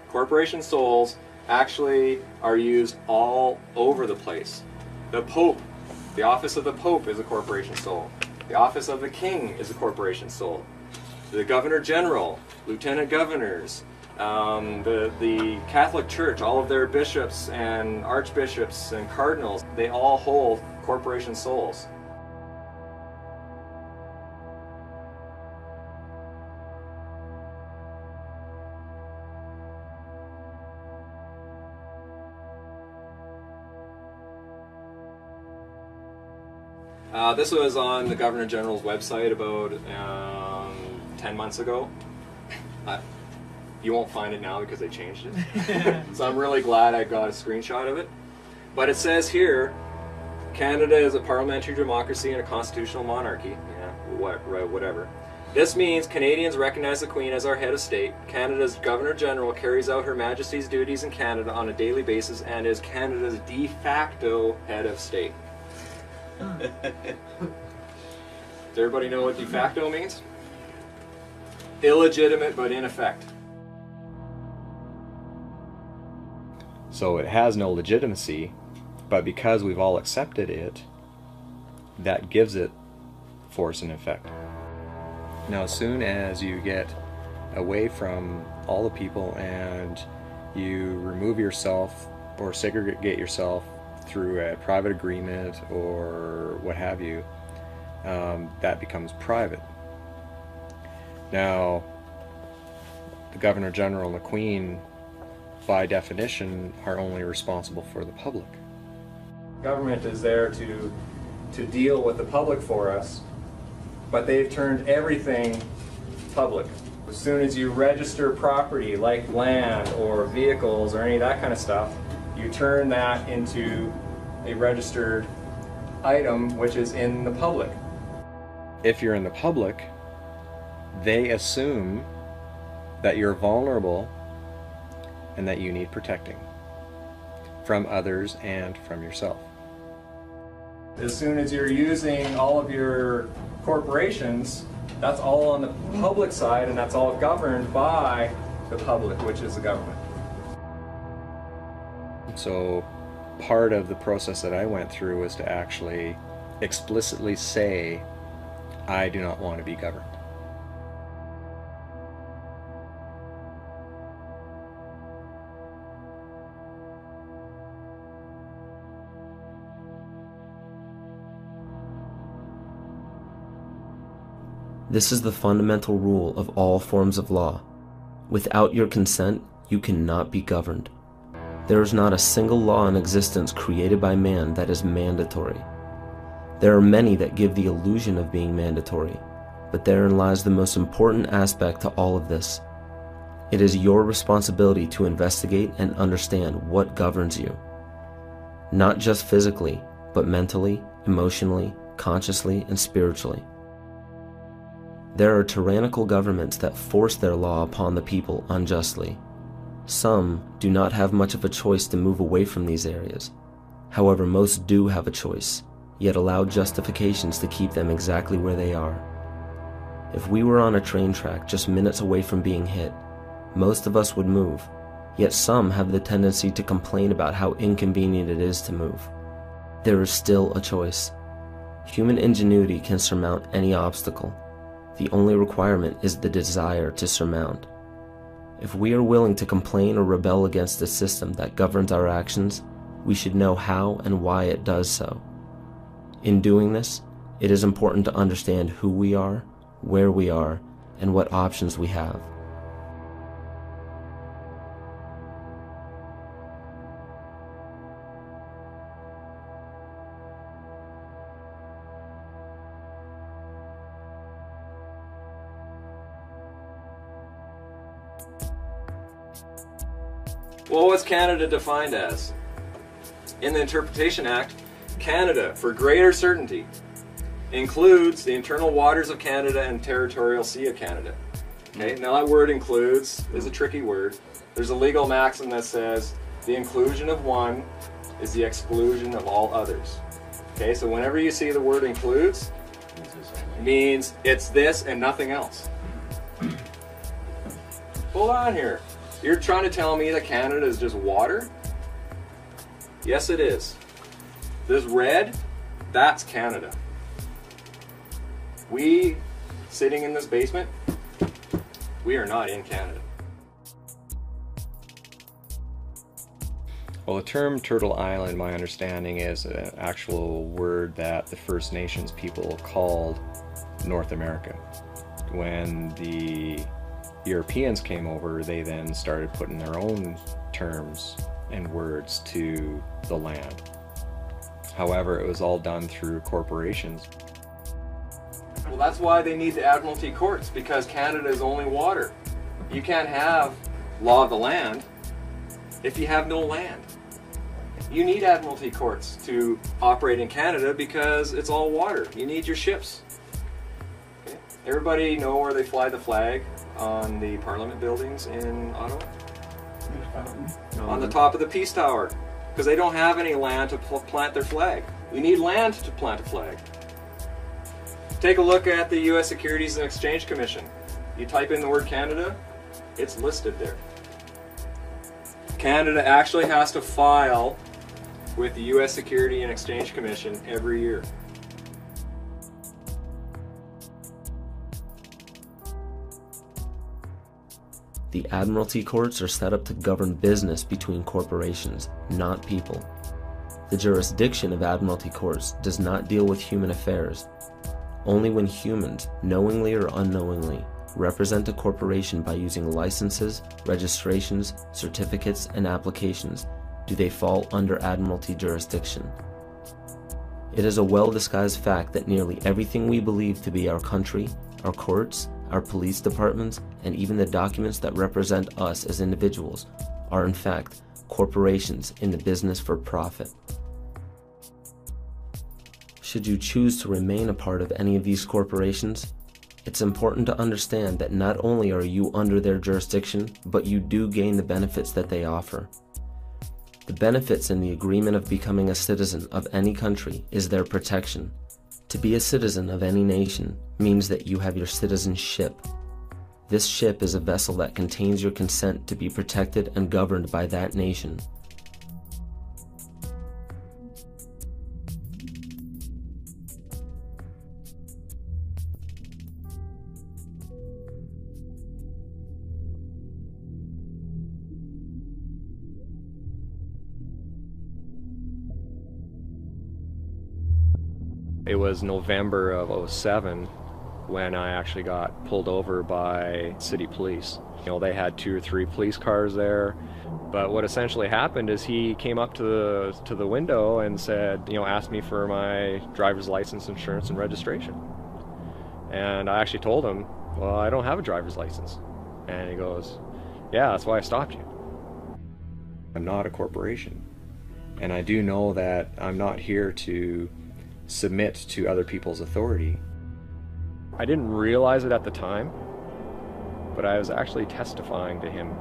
Corporation soles actually are used all over the place. The Pope, the office of the Pope is a corporation sole. The office of the King is a corporation sole. The Governor General, Lieutenant Governors, the Catholic Church, all of their bishops and archbishops and cardinals, they all hold corporation soles. This was on the Governor General's website about 10 months ago. You won't find it now because they changed it. So I'm really glad I got a screenshot of it. But it says here, Canada is a parliamentary democracy and a constitutional monarchy. Yeah, whatever. This means Canadians recognize the Queen as our head of state. Canada's Governor General carries out Her Majesty's duties in Canada on a daily basis and is Canada's de facto head of state. Does everybody know what de facto means? Illegitimate but in effect. So it has no legitimacy, but because we've all accepted it, that gives it force and effect. Now, as soon as you get away from all the people and you remove yourself or segregate yourself through a private agreement or what have you, that becomes private. Now, the Governor General and the Queen, by definition, are only responsible for the public. Government is there to deal with the public for us, but they've turned everything public. As soon as you register property like land or vehicles or any of that kind of stuff, you turn that into a registered item which is in the public. If you're in the public, they assume that you're vulnerable and that you need protecting from others and from yourself. As soon as you're using all of your corporations, that's all on the public side, and that's all governed by the public, which is the government. So part of the process that I went through was to actually explicitly say, I do not want to be governed. This is the fundamental rule of all forms of law. Without your consent, you cannot be governed. There is not a single law in existence created by man that is mandatory. There are many that give the illusion of being mandatory, but therein lies the most important aspect to all of this. It is your responsibility to investigate and understand what governs you. Not just physically, but mentally, emotionally, consciously, and spiritually. There are tyrannical governments that force their law upon the people unjustly. Some do not have much of a choice to move away from these areas. However, most do have a choice, yet allow justifications to keep them exactly where they are. If we were on a train track just minutes away from being hit, most of us would move, yet some have the tendency to complain about how inconvenient it is to move. There is still a choice. Human ingenuity can surmount any obstacle. The only requirement is the desire to surmount. If we are willing to complain or rebel against the system that governs our actions, we should know how and why it does so. In doing this, it is important to understand who we are, where we are, and what options we have. Well, what's Canada defined as? In the Interpretation Act, Canada, for greater certainty, includes the internal waters of Canada and territorial sea of Canada. Okay, now that word includes is a tricky word. There's a legal maxim that says the inclusion of one is the exclusion of all others. Okay, so whenever you see the word includes, it means it's this and nothing else. Hold on here. You're trying to tell me that Canada is just water? Yes, it is. This red, that's Canada. We, sitting in this basement, we are not in Canada. Well, the term Turtle Island, my understanding, is an actual word that the First Nations people called North America. When the Europeans came over, they then started putting their own terms and words to the land. However, it was all done through corporations. Well, that's why they need the Admiralty courts, because Canada is only water. You can't have law of the land if you have no land. You need Admiralty courts to operate in Canada because it's all water. You need your ships. Okay. Everybody know where they fly the flag on the Parliament buildings in Ottawa? On the top of the Peace Tower, because they don't have any land to plant their flag. You need land to plant a flag. Take a look at the U.S. Securities and Exchange Commission. You type in the word Canada, it's listed there. Canada actually has to file with the U.S. Securities and Exchange Commission every year. The Admiralty courts are set up to govern business between corporations, not people. The jurisdiction of Admiralty courts does not deal with human affairs. Only when humans, knowingly or unknowingly, represent a corporation by using licenses, registrations, certificates, and applications do they fall under Admiralty jurisdiction. It is a well-disguised fact that nearly everything we believe to be our country, our courts, our police departments, and even the documents that represent us as individuals are in fact corporations in the business for profit. Should you choose to remain a part of any of these corporations, it's important to understand that not only are you under their jurisdiction, but you do gain the benefits that they offer. The benefits in the agreement of becoming a citizen of any country is their protection. To be a citizen of any nation means that you have your citizenship. This ship is a vessel that contains your consent to be protected and governed by that nation. It was November of '07 when I actually got pulled over by city police. You know, they had 2 or 3 police cars there, but what essentially happened is he came up to the window and said, you know, asked me for my driver's license, insurance, and registration. And I actually told him, well, I don't have a driver's license. And he goes, yeah, that's why I stopped you. I'm not a corporation, and I do know that I'm not here to submit to other people's authority. I didn't realize it at the time, but I was actually testifying to him.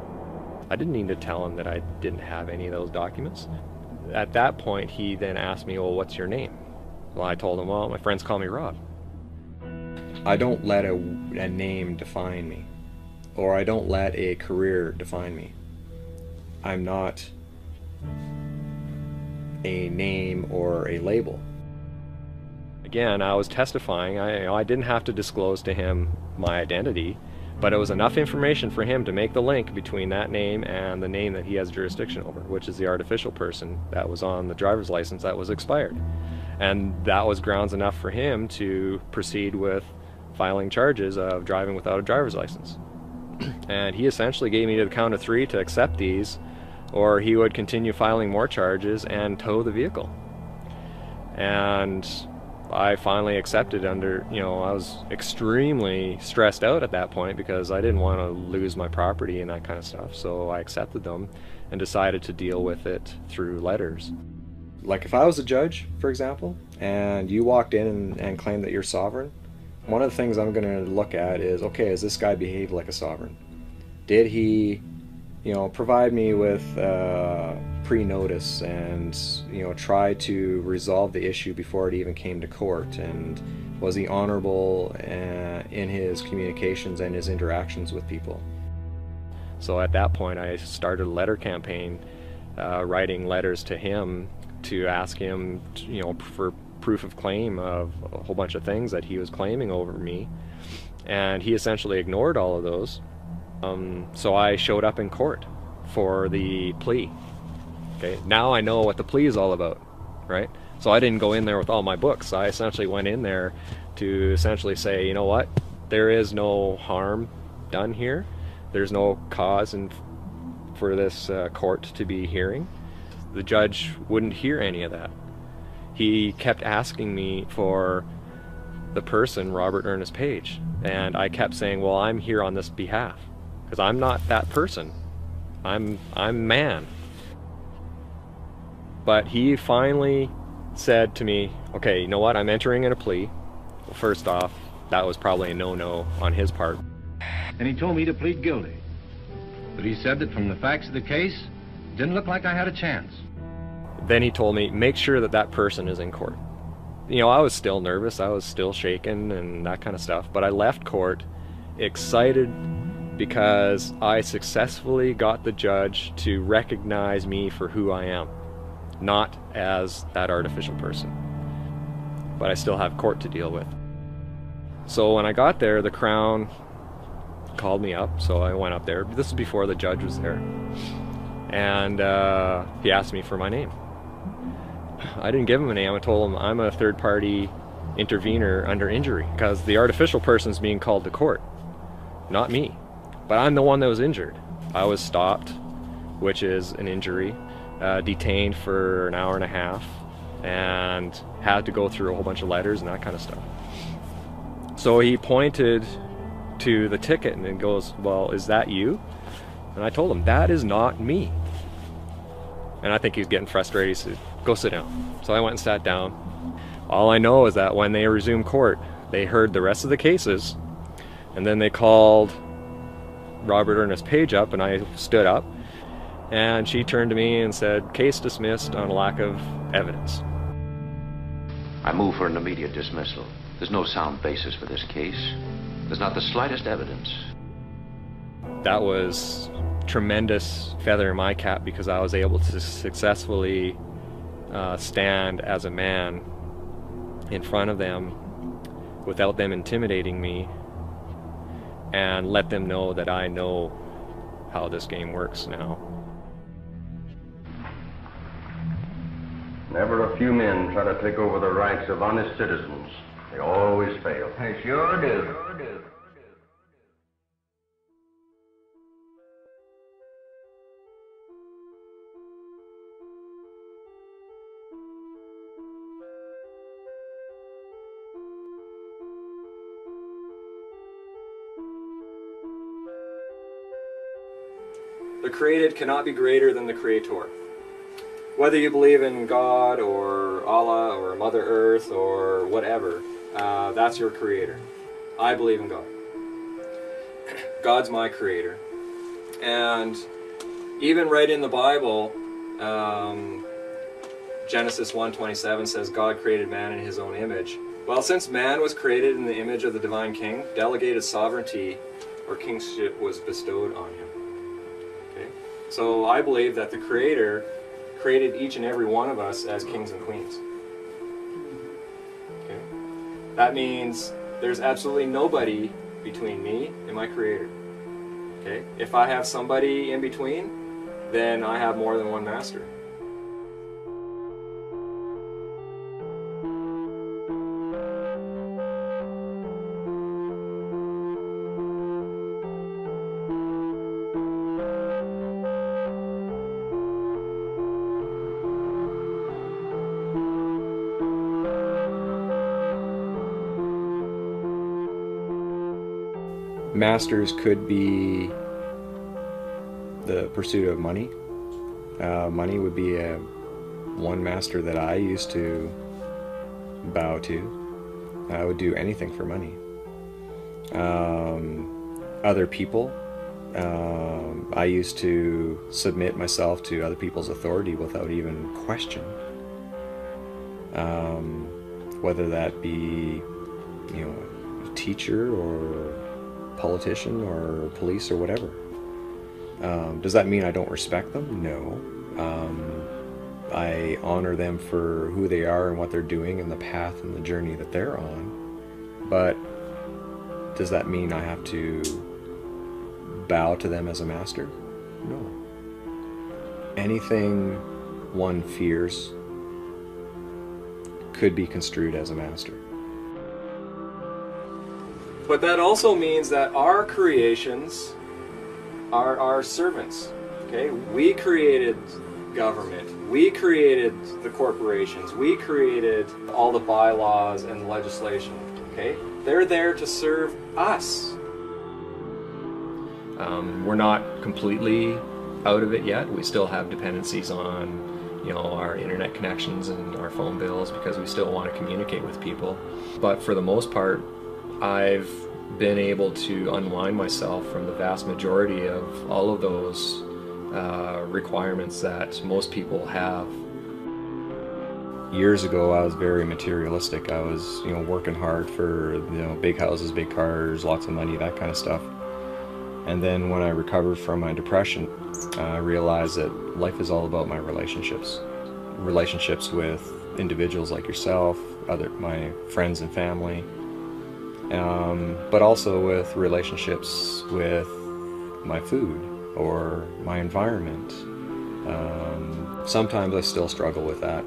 I didn't need to tell him that I didn't have any of those documents. At that point, he then asked me, well, what's your name? Well, I told him, well, my friends call me Rob. I don't let a name define me, or I don't let a career define me. I'm not a name or a label. Again, I was testifying. I didn't have to disclose to him my identity, but it was enough information for him to make the link between that name and the name that he has jurisdiction over, which is the artificial person that was on the driver's license that was expired. And that was grounds enough for him to proceed with filing charges of driving without a driver's license. And he essentially gave me to the count of 3 to accept these, or he would continue filing more charges and tow the vehicle. And I finally accepted under, you know, I was extremely stressed out at that point because I didn't want to lose my property and that kind of stuff. So I accepted them and decided to deal with it through letters. Like if I was a judge, for example, and you walked in and claimed that you're sovereign, one of the things I'm going to look at is, okay, does this guy behave like a sovereign? Did he, you know, provide me with pre-notice and, you know, try to resolve the issue before it even came to court? And was he honorable in his communications and his interactions with people? So at that point I started a letter campaign, writing letters to him to ask him, you know, for proof of claim of a whole bunch of things that he was claiming over me, and he essentially ignored all of those. So I showed up in court for the plea. Okay, now I know what the plea is all about, right? So I didn't go in there with all my books. I essentially went in there to essentially say, you know what, there is no harm done here. There's no cause for this court to be hearing. The judge wouldn't hear any of that. he kept asking me for the person, Robert Ernest Page. And I kept saying, well, I'm here on this behalf, because I'm not that person. I'm man. But he finally said to me, okay, you know what, I'm entering in a plea. Well, first off, that was probably a no-no on his part. And he told me to plead guilty. But he said that from the facts of the case, it didn't look like I had a chance. Then he told me, make sure that that person is in court. You know, I was still nervous, I was still shaken and that kind of stuff, but I left court excited because I successfully got the judge to recognize me for who I am, not as that artificial person. But I still have court to deal with. So when I got there, the Crown called me up, so I went up there. This was before the judge was there. And he asked me for my name. I didn't give him a name. I told him I'm a third-party intervener under injury, because the artificial person's being called to court, not me. But I'm the one that was injured. I was stopped, which is an injury, detained for an hour and a half, and had to go through a whole bunch of letters and that kind of stuff. So he pointed to the ticket and then goes, well, is that you? And I told him, that is not me. And I think he was getting frustrated. He said, go sit down. So I went and sat down. All I know is that when they resumed court, they heard the rest of the cases, and then they called Robert Ernest Page up, and I stood up, and she turned to me and said, case dismissed on lack of evidence. I move for an immediate dismissal. There's no sound basis for this case. There's not the slightest evidence. That was tremendous feather in my cap, because I was able to successfully stand as a man in front of them without them intimidating me, and let them know that I know how this game works now. Never a few men try to take over the rights of honest citizens. They always fail. They sure do. The created cannot be greater than the creator. Whether you believe in God or Allah or Mother Earth or whatever, that's your creator. I believe in God. God's my creator. And even right in the Bible, Genesis 1:27 says God created man in his own image. Well, since man was created in the image of the divine king, delegated sovereignty or kingship was bestowed on him. Okay? So I believe that the creator created each and every one of us as kings and queens. Okay? That means there's absolutely nobody between me and my creator. Okay? If I have somebody in between, then I have more than one master. Masters could be the pursuit of money. Money would be one master that I used to bow to. I would do anything for money. Other people, I used to submit myself to other people's authority without even question. Whether that be, a teacher or politician or police or whatever. Does that mean I don't respect them? No. I honor them for who they are and what they're doing and the path and the journey that they're on. But does that mean I have to bow to them as a master? No. Anything one fears could be construed as a master. But that also means that our creations are our servants. Okay, we created government. We created the corporations. We created all the bylaws and legislation, okay? They're there to serve us. We're not completely out of it yet. We still have dependencies on, you know, our internet connections and our phone bills because we still want to communicate with people. But for the most part, I've been able to unwind myself from the vast majority of all of those requirements that most people have. Years ago, I was very materialistic. I was, you know, working hard for, you know, big houses, big cars, lots of money, that kind of stuff. And then when I recovered from my depression, I realized that life is all about my relationships. Relationships with individuals like yourself, my friends and family, but also with relationships with my food or my environment. Sometimes I still struggle with that.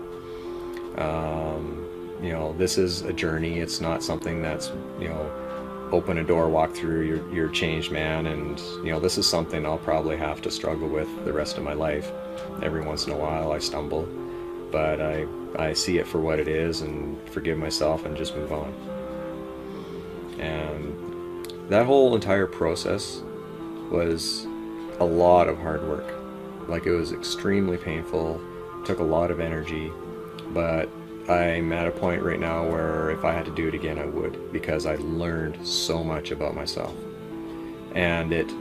You know, this is a journey. It's not something that's, you know, open a door, walk through, you're a changed man, and, you know, this is something I'll probably have to struggle with the rest of my life. Every once in a while I stumble, but I see it for what it is and forgive myself and just move on. And that whole entire process was a lot of hard work. Like, it was extremely painful, took a lot of energy, but I'm at a point right now where if I had to do it again, I would, because I learned so much about myself. And it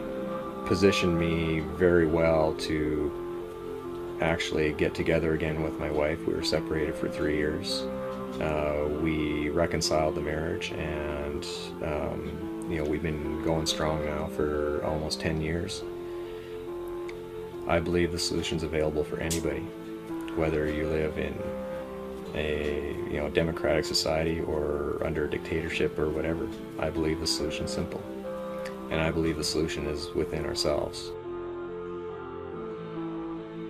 positioned me very well to actually get together again with my wife. We were separated for 3 years. We reconciled the marriage, and you know, we've been going strong now for almost 10 years. I believe the solution's available for anybody, whether you live in a, you know, democratic society or under a dictatorship or whatever. I believe the solution's simple, and I believe the solution is within ourselves.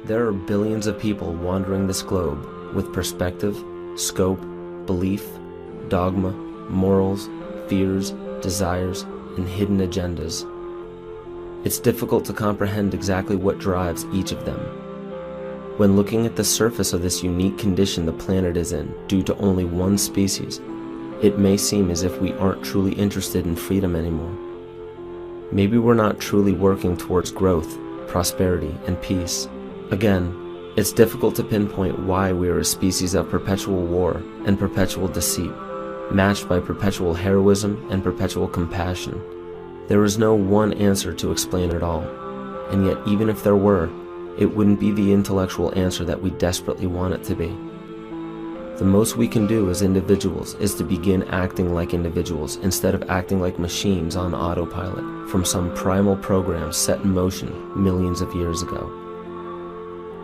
There are billions of people wandering this globe with perspective, scope, belief, dogma, morals, fears, desires, and hidden agendas. It's difficult to comprehend exactly what drives each of them. When looking at the surface of this unique condition the planet is in due to only one species, it may seem as if we aren't truly interested in freedom anymore. Maybe we're not truly working towards growth, prosperity, and peace. Again, it's difficult to pinpoint why we are a species of perpetual war and perpetual deceit, matched by perpetual heroism and perpetual compassion. There is no one answer to explain it all, and yet even if there were, it wouldn't be the intellectual answer that we desperately want it to be. The most we can do as individuals is to begin acting like individuals instead of acting like machines on autopilot from some primal program set in motion millions of years ago.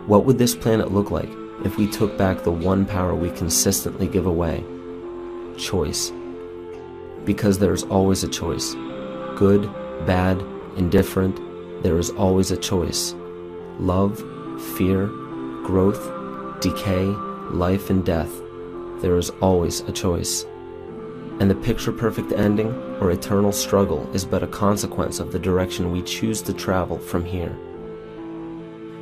What would this planet look like if we took back the one power we consistently give away? Choice. Because there is always a choice. Good, bad, indifferent, there is always a choice. Love, fear, growth, decay, life and death, there is always a choice. And the picture-perfect ending or eternal struggle is but a consequence of the direction we choose to travel from here.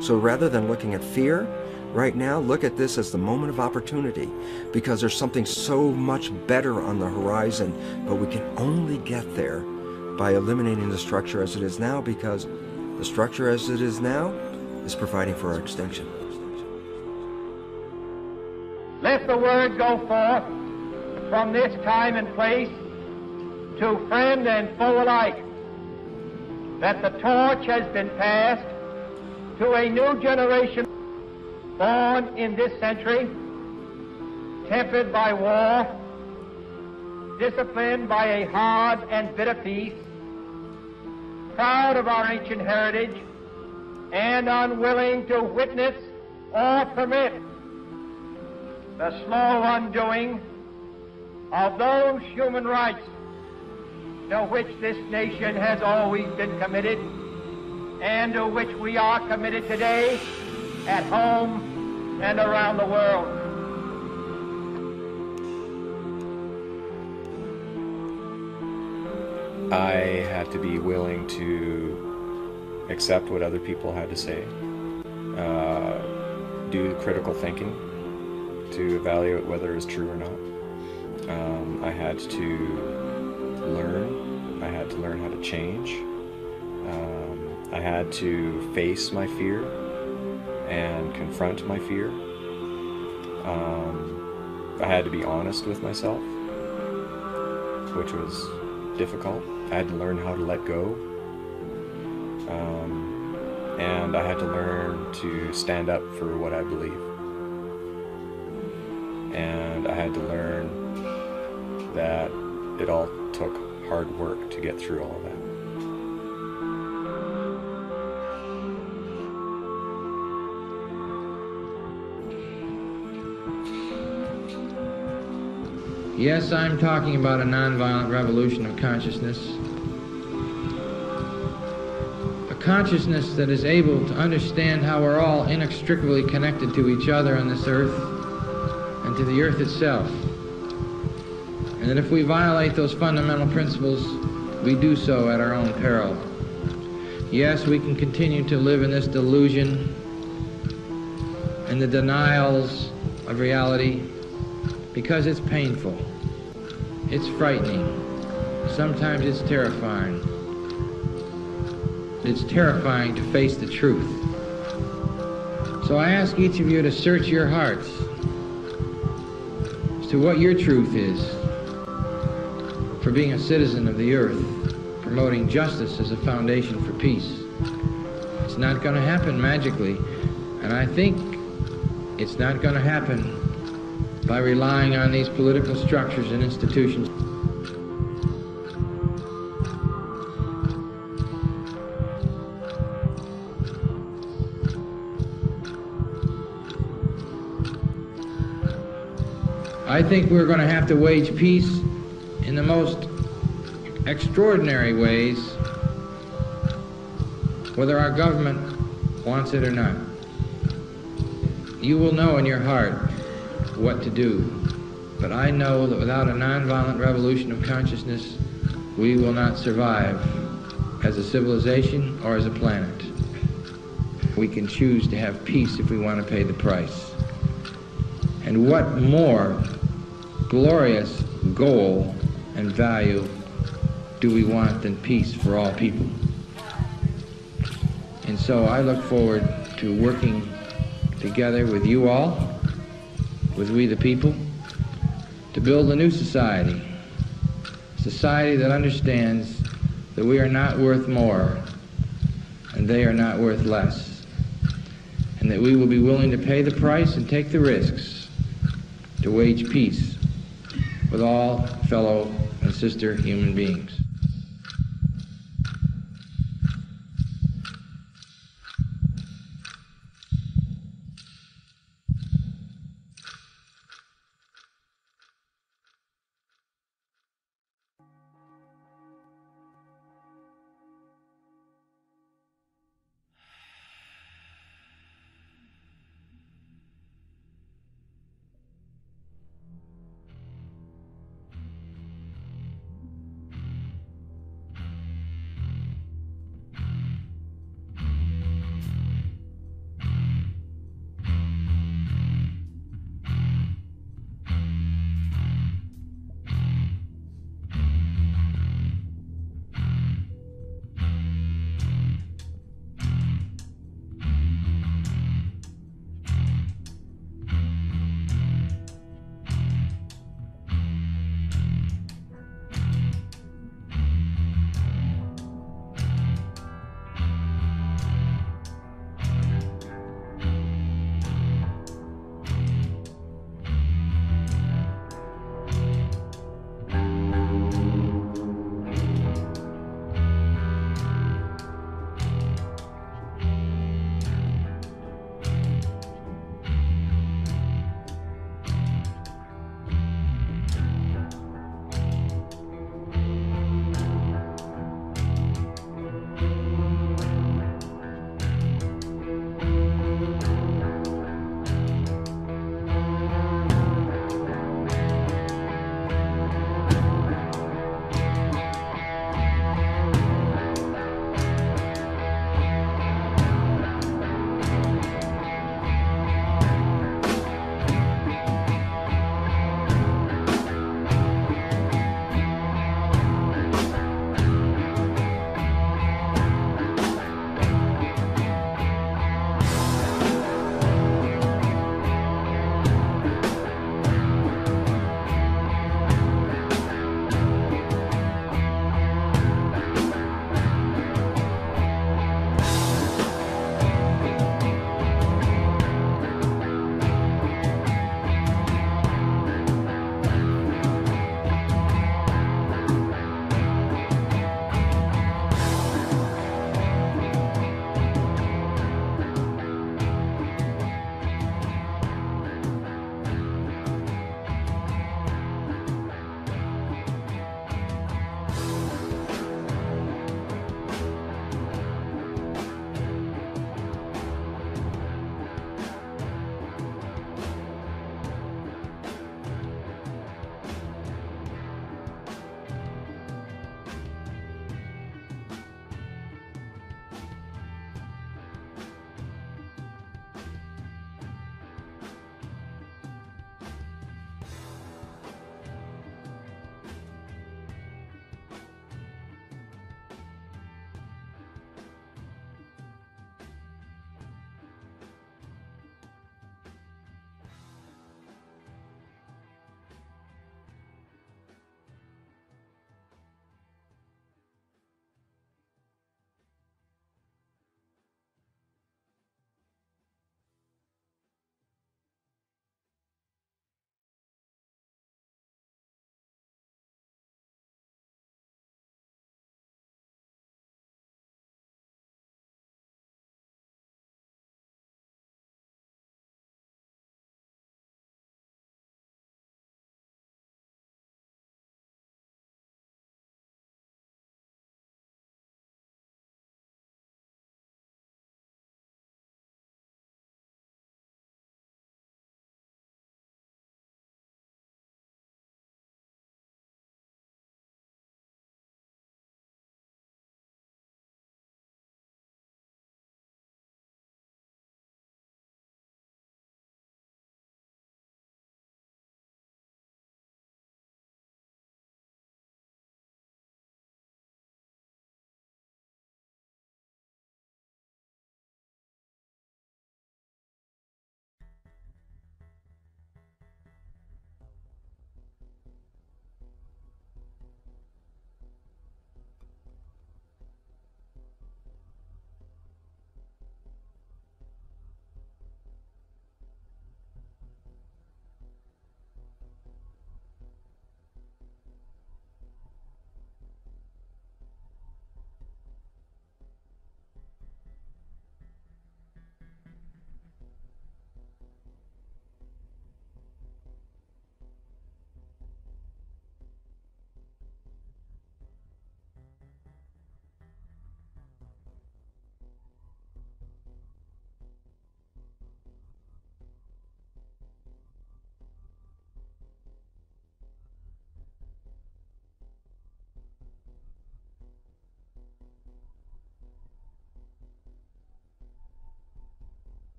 So rather than looking at fear, right now look at this as the moment of opportunity, because there's something so much better on the horizon, but we can only get there by eliminating the structure as it is now, because the structure as it is now is providing for our extinction. Let the word go forth from this time and place to friend and foe alike that the torch has been passed to a new generation born in this century, tempered by war, disciplined by a hard and bitter peace, proud of our ancient heritage, and unwilling to witness or permit the slow undoing of those human rights to which this nation has always been committed and to which we are committed today at home and around the world. I had to be willing to accept what other people had to say. do critical thinking to evaluate whether it's true or not. I had to learn. I had to learn how to change. I had to face my fear and confront my fear. I had to be honest with myself, which was difficult. I had to learn how to let go. And I had to learn to stand up for what I believe. And I had to learn that it all took hard work to get through all of that. Yes, I'm talking about a nonviolent revolution of consciousness. A consciousness that is able to understand how we're all inextricably connected to each other on this earth and to the earth itself. And that if we violate those fundamental principles, we do so at our own peril. Yes, we can continue to live in this delusion and the denials of reality because it's painful, it's frightening, sometimes it's terrifying. It's terrifying to face the truth. So I ask each of you to search your hearts as to what your truth is for being a citizen of the earth, promoting justice as a foundation for peace. It's not going to happen magically, and I think it's not going to happen by relying on these political structures and institutions. I think we're going to have to wage peace in the most extraordinary ways, whether our government wants it or not. You will know in your heart what to do, but I know that without a nonviolent revolution of consciousness, we will not survive as a civilization or as a planet. We can choose to have peace if we want to pay the price. And what more glorious goal and value do we want than peace for all people? And so I look forward to working together with you all, with we the people, to build a new society. A society that understands that we are not worth more and they are not worth less, and that we will be willing to pay the price and take the risks to wage peace with all fellow and sister human beings.